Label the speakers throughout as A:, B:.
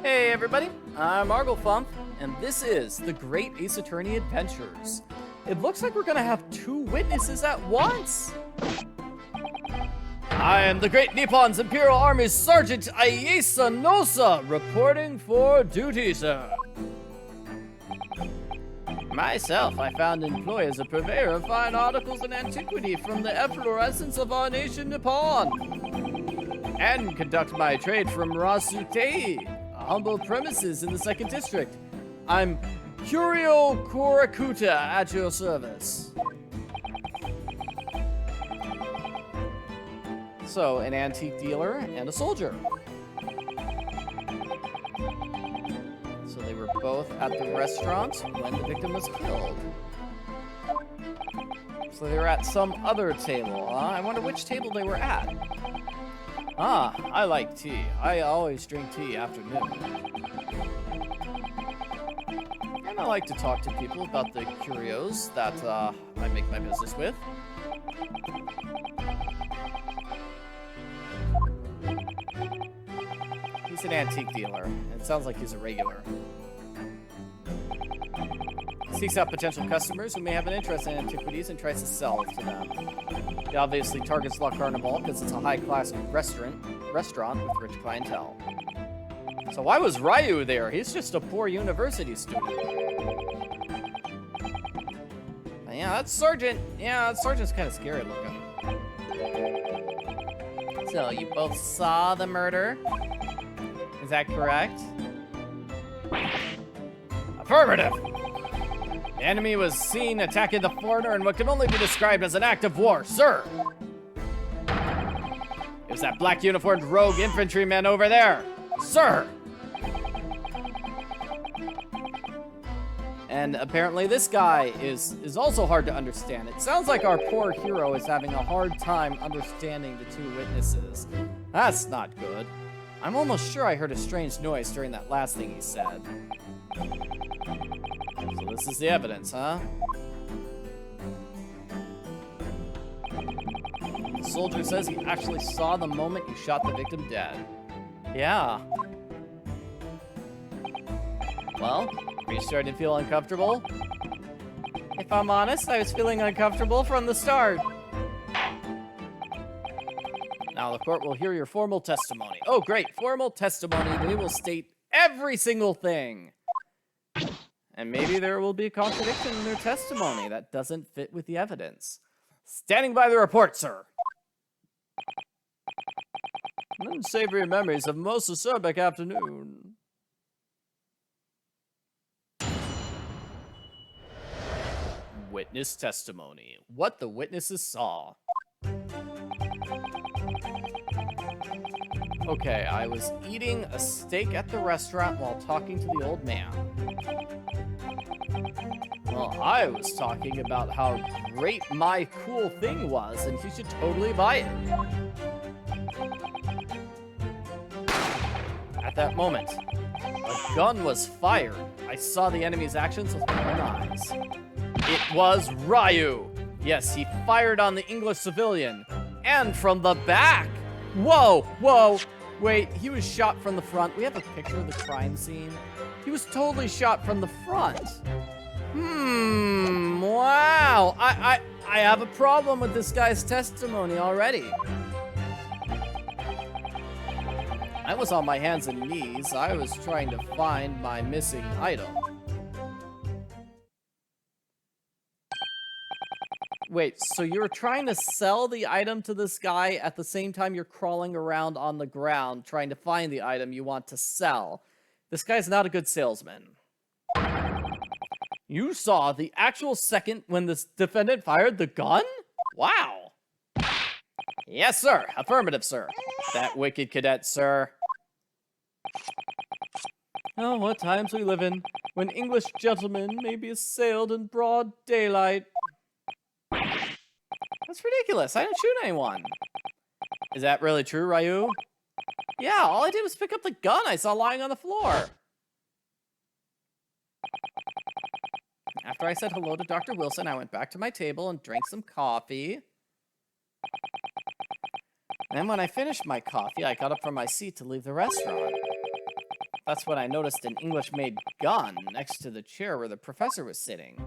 A: Hey everybody, I'm Arglefump, and this is The Great Ace Attorney Adventures. It looks like we're gonna have two witnesses at once! I am the Great Nippon's Imperial Army's Sergeant Ayesa Nosa, reporting for duty, sir. Myself, I found employ as a purveyor of fine articles and antiquity from the efflorescence of our nation Nippon, and conduct my trade from Ryunosuke, humble premises in the 2nd District. I'm Korekuta at your service. So, an antique dealer and a soldier. So they were both at the restaurant when the victim was killed. So they were at some other table. I wonder which table they were at. Ah, I like tea. I always drink tea after noon. And I like to talk to people about the curios that I make my business with. He's an antique dealer. It sounds like he's a regular. Seeks out potential customers who may have an interest in antiquities and tries to sell to them. He obviously targets La Carnival because it's a high-class restaurant with rich clientele. So why was Ryu there? He's just a poor university student. Yeah, that sergeant. Yeah, that sergeant's kind of scary looking. So you both saw the murder? Is that correct? Affirmative! The enemy was seen attacking the foreigner in what can only be described as an act of war, sir! It was that black uniformed rogue infantryman over there, sir! And apparently this guy is also hard to understand. It sounds like our poor hero is having a hard time understanding the two witnesses. That's not good. I'm almost sure I heard a strange noise during that last thing he said. So this is the evidence, huh? The soldier says he actually saw the moment you shot the victim dead. Yeah. Well, are you starting to feel uncomfortable? If I'm honest, I was feeling uncomfortable from the start. Now the court will hear your formal testimony. Oh, great. Formal testimony. They will state every single thing. And maybe there will be a contradiction in their testimony that doesn't fit with the evidence. Standing by the report, sir. Unsavory memories of most acerbic afternoon. Witness testimony. What the witnesses saw. Okay, I was eating a steak at the restaurant while talking to the old man. Well, I was talking about how great my cool thing was, and he should totally buy it. At that moment, a gun was fired. I saw the enemy's actions with my own eyes. It was Ryu. Yes, he fired on the English civilian, and from the back. Whoa, whoa. Wait, he was shot from the front. We have a picture of the crime scene. He was totally shot from the front. Wow. I have a problem with this guy's testimony already. I was on my hands and knees. I was trying to find my missing item. Wait, so you're trying to sell the item to this guy at the same time you're crawling around on the ground trying to find the item you want to sell. This guy's not a good salesman. You saw the actual second when this defendant fired the gun? Wow. Yes, sir. Affirmative, sir. That wicked cadet, sir. Oh, what times we live in, when English gentlemen may be assailed in broad daylight. That's ridiculous. I didn't shoot anyone. Is that really true, Ryu? Yeah, all I did was pick up the gun I saw lying on the floor. After I said hello to Dr. Wilson, I went back to my table and drank some coffee. Then when I finished my coffee, I got up from my seat to leave the restaurant. That's when I noticed an English-made gun next to the chair where the professor was sitting.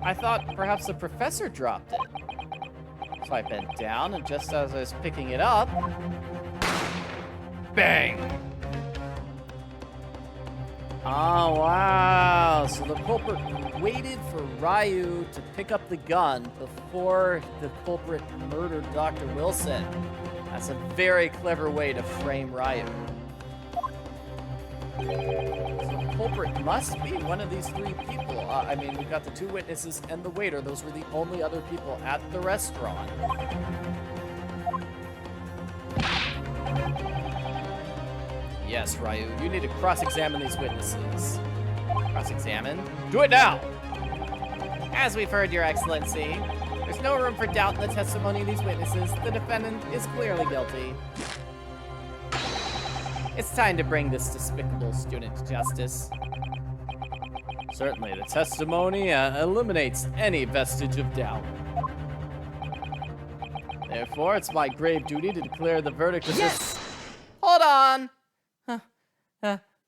A: I thought perhaps the professor dropped it. So I bent down, and just as I was picking it up, bang! Oh, wow. So the culprit waited for Ryu to pick up the gun before the culprit murdered Dr. Wilson. That's a very clever way to frame Ryu. So the culprit must be one of these three people. I mean, we've got the two witnesses and the waiter. Those were the only other people at the restaurant. Yes, Ryu, you need to cross-examine these witnesses. Cross-examine? Do it now! As we've heard, Your Excellency, there's no room for doubt in the testimony of these witnesses. The defendant is clearly guilty. It's time to bring this despicable student to justice. Certainly, the testimony eliminates any vestige of doubt. Therefore, it's my grave duty to declare the verdict of this... Hold on!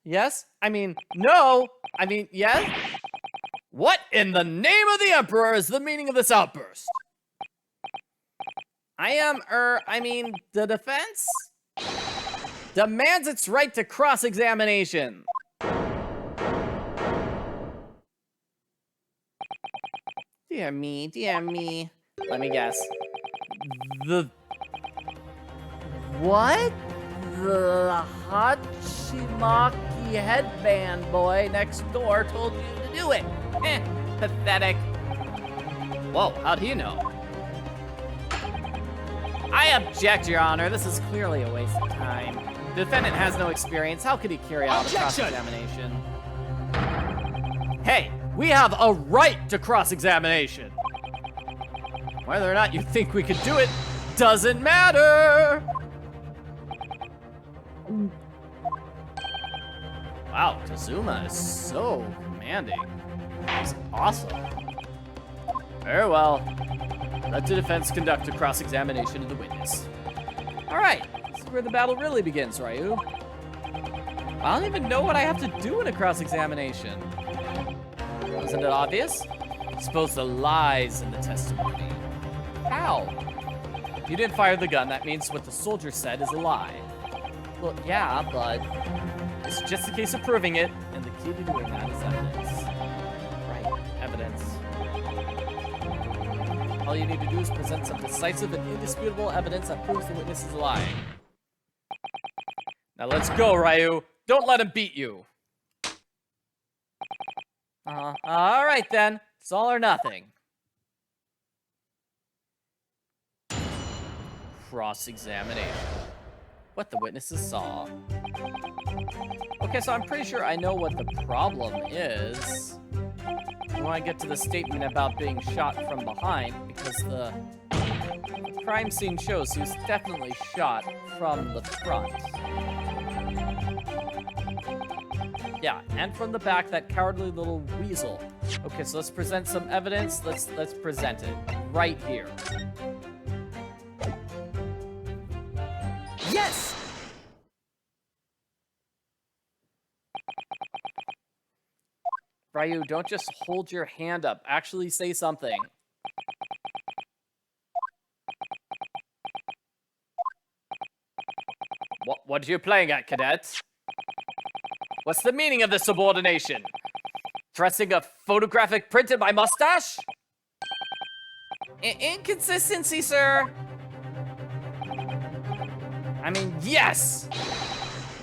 A: Yes? I mean, no! I mean, yes? What in the name of the Emperor is the meaning of this outburst? I mean, the defense demands its right to cross-examination. Dear me, dear me. Let me guess. What? The Hachimaki headband boy next door told you to do it. Pathetic. Whoa, how'd he know? I object, Your Honor. This is clearly a waste of time. The defendant has no experience. How could he carry out a cross-examination? Hey, we have a right to cross-examination. Whether or not you think we could do it doesn't matter. Wow, Kazuma is so commanding. He's awesome. Very well. Let the defense conduct a cross-examination of the witness. All right, this is where the battle really begins, Ryu. I don't even know what I have to do in a cross-examination. Isn't it obvious? Expose the lies in the testimony. How? You didn't fire the gun. That means what the soldier said is a lie. Well, yeah, but it's just a case of proving it, and the key to doing that is evidence. Right, evidence. All you need to do is present some decisive and indisputable evidence that proves the witness is lying. Now let's go, Ryu. Don't let him beat you. All right then. It's all or nothing. Cross-examination. What the witnesses saw. Okay, so I'm pretty sure I know what the problem is. When I get to the statement about being shot from behind, because the crime scene shows he was definitely shot from the front. Yeah, and from the back, that cowardly little weasel. Okay, so let's present some evidence. Let's present it right here. Yes! Ryu, don't just hold your hand up. Actually say something. What are you playing at, cadets? What's the meaning of this subordination? Dressing a photographic print in my mustache? Inconsistency, sir. I mean, yes!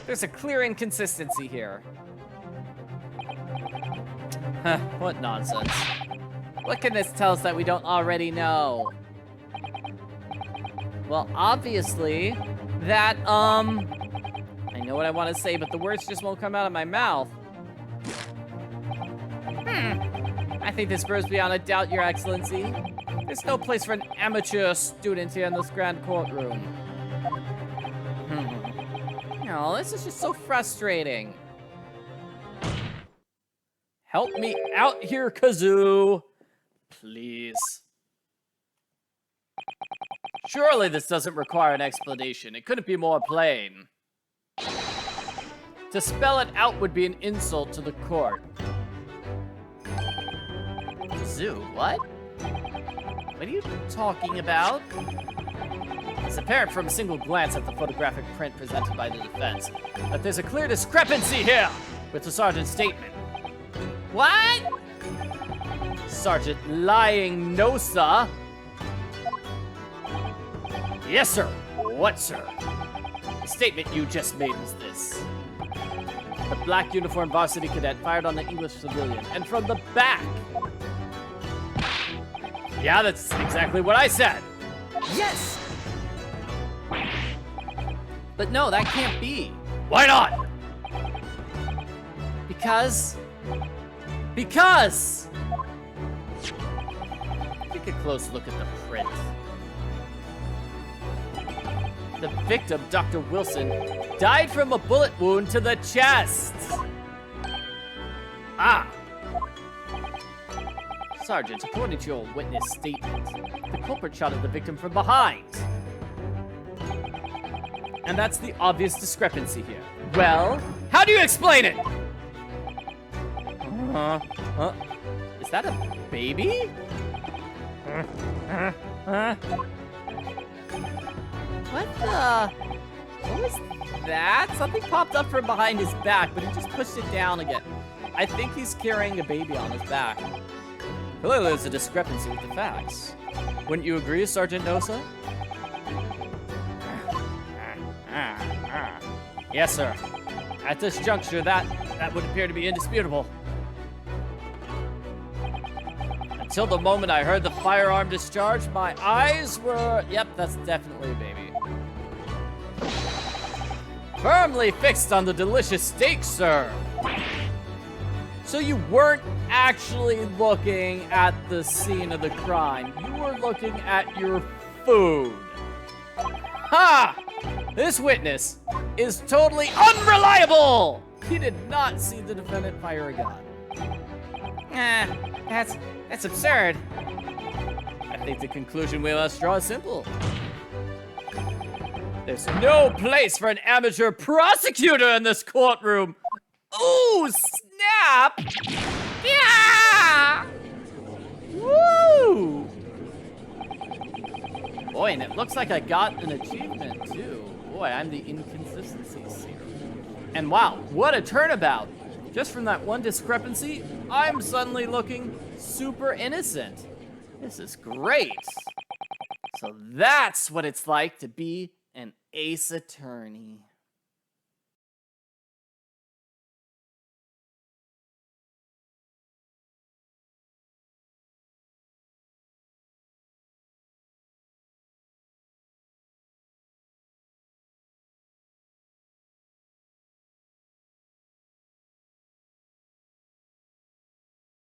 A: There's a clear inconsistency here. Huh, what nonsense. What can this tell us that we don't already know? Well, obviously, that, I know what I want to say, but the words just won't come out of my mouth. I think this grows beyond a doubt, Your Excellency. There's no place for an amateur student here in this grand courtroom. No, this is just so frustrating. Help me out here, Kazoo. Please. Surely this doesn't require an explanation. It couldn't be more plain. To spell it out would be an insult to the court. Zoo, what? What are you talking about? It's apparent from a single glance at the photographic print presented by the defense that there's a clear discrepancy here with the sergeant's statement. What? Sergeant lying Nosa? Yes, sir. What, sir? The statement you just made was this. The black uniformed varsity cadet fired on the English civilian, and from the back. Yeah, that's exactly what I said. Yes! But no, that can't be. Why not? Because... Take a close look at the print. The victim, Dr. Wilson, died from a bullet wound to the chest. Ah. Sergeant, according to your witness statement, the culprit shot at the victim from behind. And that's the obvious discrepancy here. Well, how do you explain it? Is that a baby? What was that? Something popped up from behind his back, but he just pushed it down again. I think he's carrying a baby on his back. Clearly there's a discrepancy with the facts. Wouldn't you agree, Sergeant Nosa? Yes, sir. At this juncture, that would appear to be indisputable. Until the moment I heard the firearm discharge, my eyes were... Yep, that's definitely a baby. Firmly fixed on the delicious steak, sir. So you weren't actually looking at the scene of the crime. You were looking at your food. Ha! This witness is totally unreliable! He did not see the defendant fire a gun. That's absurd. I think the conclusion we must draw is simple. There's no place for an amateur prosecutor in this courtroom. Ooh, snap! Yeah! Woo! Boy, and it looks like I got an achievement too. Boy, I'm the inconsistencies here. And wow, what a turnabout. Just from that one discrepancy, I'm suddenly looking super innocent. This is great. So that's what it's like to be an ace attorney.